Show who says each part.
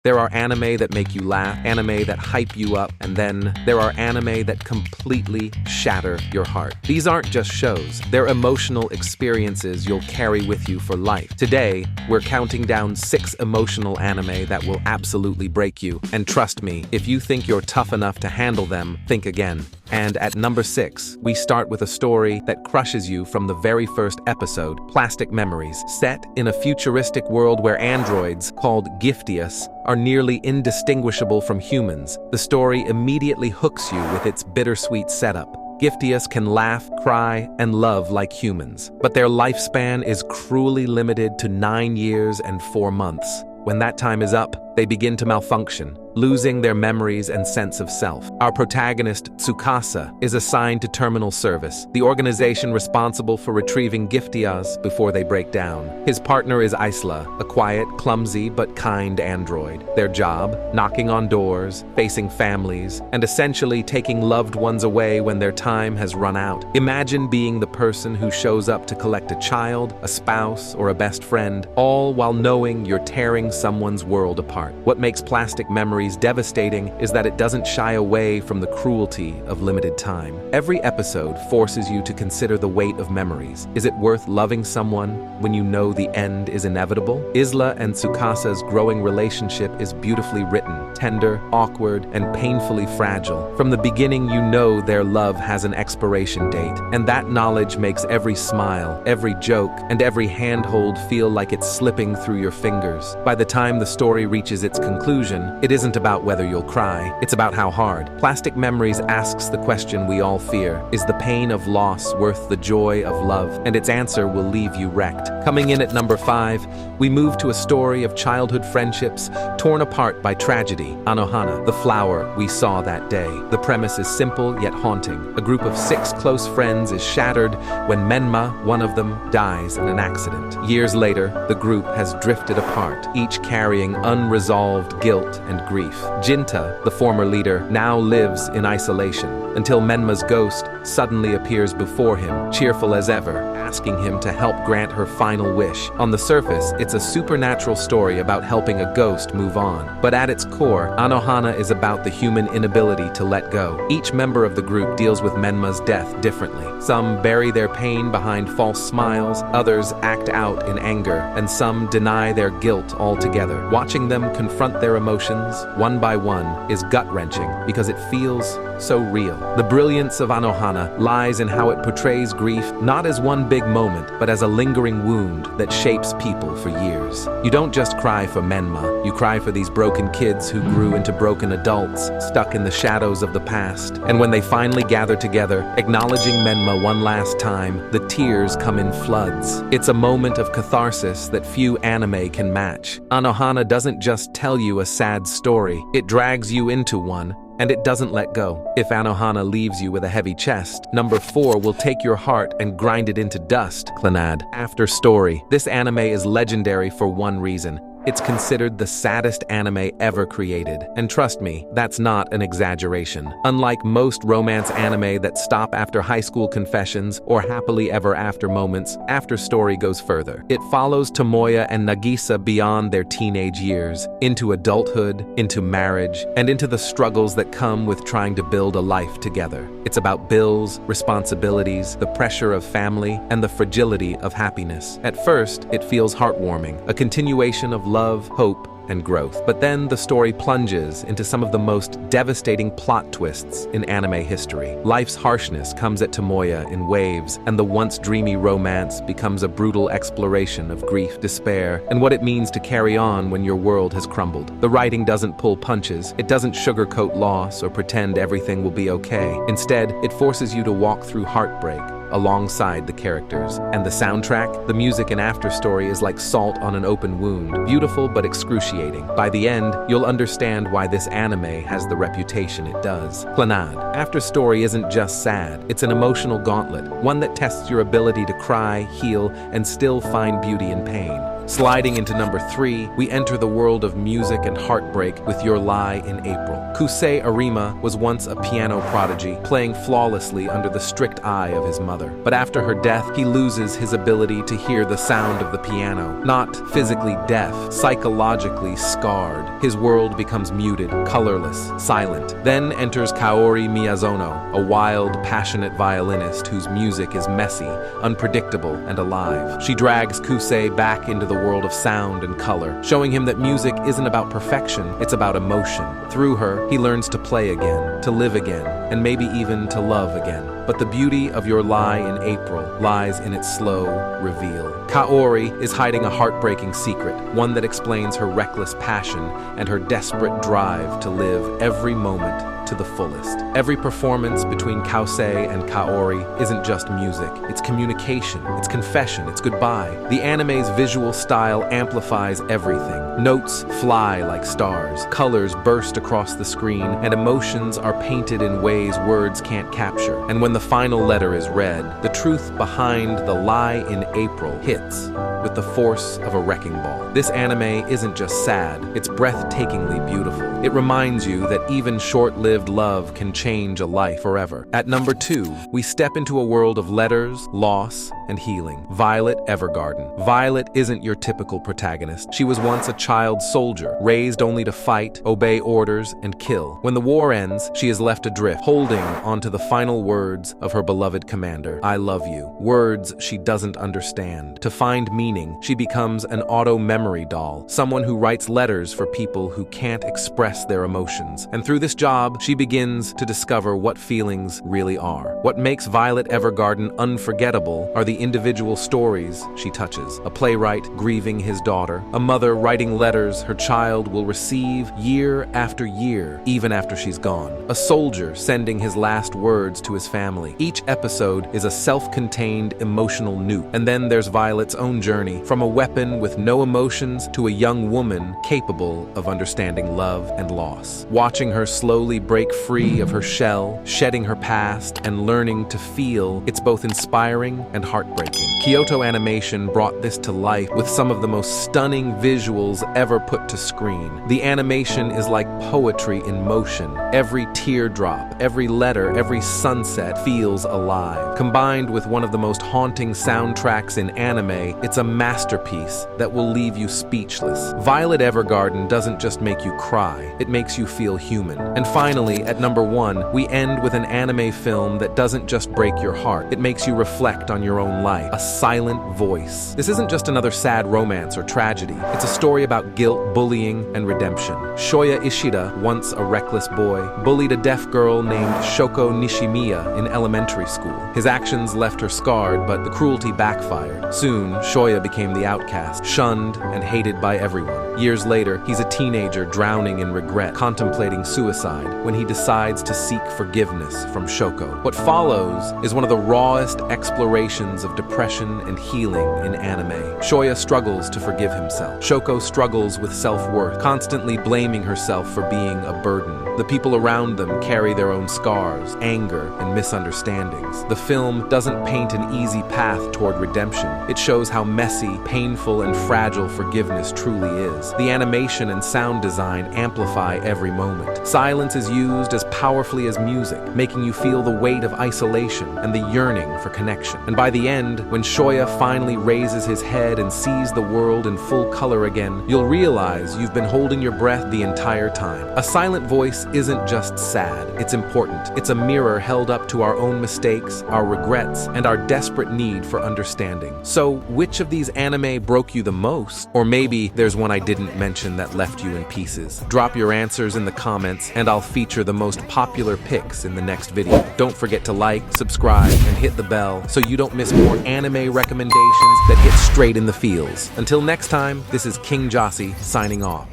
Speaker 1: There are anime that make you laugh, anime that hype you up, and then there are anime that completely shatter your heart. These aren't just shows, they're emotional experiences you'll carry with you for life. Today, we're counting down 6 emotional anime that will absolutely break you. And trust me, if you think you're tough enough to handle them, think again. And at number 6, we start with a story that crushes you from the very first episode, Plastic Memories. Set in a futuristic world where androids, called Giftius, are nearly indistinguishable from humans, the story immediately hooks you with its bittersweet setup. Giftius can laugh, cry, and love like humans, but their lifespan is cruelly limited to 9 years and 4 months. When that time is up, they begin to malfunction, losing their memories and sense of self. Our protagonist, Tsukasa, is assigned to terminal service, the organization responsible for retrieving Giftias before they break down. His partner is Isla, a quiet, clumsy, but kind android. Their job, knocking on doors, facing families, and essentially taking loved ones away when their time has run out. Imagine being the person who shows up to collect a child, a spouse, or a best friend, all while knowing you're tearing someone's world apart. What makes Plastic Memories devastating is that it doesn't shy away from the cruelty of limited time. Every episode forces you to consider the weight of memories. Is it worth loving someone when you know the end is inevitable? Isla and Tsukasa's growing relationship is beautifully written, tender, awkward, and painfully fragile. From the beginning, you know their love has an expiration date, and that knowledge makes every smile, every joke, and every handhold feel like it's slipping through your fingers. By the time the story reaches its conclusion, it isn't about whether you'll cry, it's about how hard. Plastic Memories asks the question we all fear: is the pain of loss worth the joy of love? And its answer will leave you wrecked. Coming in at number 5, we move to a story of childhood friendships torn apart by tragedy. Anohana, the flower we saw that day. The premise is simple yet haunting. A group of 6 close friends is shattered when Menma, one of them, dies in an accident. Years later, the group has drifted apart, each carrying unresolved guilt and grief. Jinta, the former leader, now lives in isolation until Menma's ghost suddenly appears before him, cheerful as ever, asking him to help grant her final wish. On the surface, it's a supernatural story about helping a ghost move on. But at its core, Anohana is about the human inability to let go. Each member of the group deals with Menma's death differently. Some bury their pain behind false smiles, others act out in anger, and some deny their guilt altogether. Watching them confront their emotions, one by one, is gut-wrenching because it feels so real. The brilliance of Anohana lies in how it portrays grief not as one big moment, but as a lingering wound that shapes people for years. You don't just cry for Menma, you cry for these broken kids who grew into broken adults, stuck in the shadows of the past. And when they finally gather together, acknowledging Menma one last time, the tears come in floods. It's a moment of catharsis that few anime can match. Anohana doesn't just tell you a sad story, it drags you into one, and it doesn't let go. If Anohana leaves you with a heavy chest, number 4 will take your heart and grind it into dust. Clannad. After story. This anime is legendary for one reason. It's considered the saddest anime ever created. And trust me, that's not an exaggeration. Unlike most romance anime that stop after high school confessions or happily ever after moments, After Story goes further. It follows Tomoya and Nagisa beyond their teenage years, into adulthood, into marriage, and into the struggles that come with trying to build a life together. It's about bills, responsibilities, the pressure of family, and the fragility of happiness. At first, it feels heartwarming, a continuation of love, hope, and growth. But then the story plunges into some of the most devastating plot twists in anime history. Life's harshness comes at Tomoya in waves, and the once dreamy romance becomes a brutal exploration of grief, despair, and what it means to carry on when your world has crumbled. The writing doesn't pull punches, it doesn't sugarcoat loss or pretend everything will be okay. Instead, it forces you to walk through heartbreak alongside the characters. And the soundtrack, the music in After Story is like salt on an open wound, beautiful but excruciating. By the end, you'll understand why this anime has the reputation it does. Clannad. After Story isn't just sad, it's an emotional gauntlet, one that tests your ability to cry, heal, and still find beauty in pain. Sliding into number 3, we enter the world of music and heartbreak with Your Lie in April. Kusei Arima was once a piano prodigy, playing flawlessly under the strict eye of his mother. But after her death, he loses his ability to hear the sound of the piano. Not physically deaf, psychologically scarred. His world becomes muted, colorless, silent. Then enters Kaori Miyazono, a wild, passionate violinist whose music is messy, unpredictable, and alive. She drags Kusei back into the world of sound and color, showing him that music isn't about perfection, it's about emotion. Through her, he learns to play again, to live again, and maybe even to love again. But the beauty of Your Lie in April lies in its slow reveal. Kaori is hiding a heartbreaking secret, one that explains her reckless passion and her desperate drive to live every moment to the fullest. Every performance between Kusei and Kaori isn't just music, it's communication, it's confession, it's goodbye. The anime's visual style amplifies everything. Notes fly like stars, colors burst across the screen, and emotions are painted in ways words can't capture. And when the final letter is read, the truth behind the lie in April hits with the force of a wrecking ball. This anime isn't just sad, it's breathtakingly beautiful. It reminds you that even short-lived love can change a life forever. At number 2, we step into a world of letters, loss, and healing. Violet Evergarden. Violet isn't your typical protagonist. She was once a child soldier, raised only to fight, obey orders, and kill. When the war ends, she is left adrift, holding onto the final words of her beloved commander, "I love you." Words she doesn't understand. To find meaning, she becomes an auto-memory doll, someone who writes letters for people who can't express their emotions. And through this job, she begins to discover what feelings really are. What makes Violet Evergarden unforgettable are the individual stories she touches. A playwright grieving his daughter, a mother writing letters her child will receive year after year, even after she's gone, a soldier sending his last words to his family. Each episode is a self-contained emotional newt. And then there's Violet's own journey, from a weapon with no emotions to a young woman capable of understanding love and loss. Watching her slowly break free of her shell, shedding her past, and learning to feel, it's both inspiring and heartbreaking. Kyoto Animation brought this to life with some of the most stunning visuals ever put to screen. The animation is like poetry in motion. Every teardrop, every letter, every sunset feels alive. Combined with one of the most haunting soundtracks in anime, it's a masterpiece that will leave you speechless. Violet Evergarden doesn't just make you cry, it makes you feel human. And finally, at number 1, we end with an anime film that doesn't just break your heart, it makes you reflect on your own life. A Silent Voice. This isn't just another sad romance or tragedy, it's a story about guilt, bullying, and redemption. Shoya Ishida, once a reckless boy, bullied a deaf girl named Shoko Nishimiya in elementary school. His actions left her scarred, but the cruelty backfired. Soon, Shoya became the outcast, shunned and hated by everyone. Years later, he's a teenager drowning in regret, contemplating suicide, when he decides to seek forgiveness from Shoko. What follows is one of the rawest explorations of depression and healing in anime. Shoya struggles to forgive himself. Shoko struggles with self-worth, constantly blaming herself for being a burden. The people around them carry their own scars, anger, and misunderstandings. The film doesn't paint an easy path toward redemption. It shows how messy, painful, and fragile forgiveness truly is. The animation and sound design amplify every moment. Silence is used as powerfully as music, making you feel the weight of isolation and the yearning for connection. And by the end, when Shoya finally raises his head and sees the world in full color again, you'll realize you've been holding your breath the entire time. A Silent Voice isn't just sad, it's important. It's a mirror held up to our own mistakes, our regrets, and our desperate need for understanding. So, which of these anime broke you the most? Or maybe there's one I didn't mention that left you in pieces. Drop your answers in the comments, and I'll feature the most popular picks in the next video. Don't forget to like, subscribe, and hit the bell so you don't miss more anime recommendations that hit straight in the feels. Until next time, this is Kingjoccy signing off.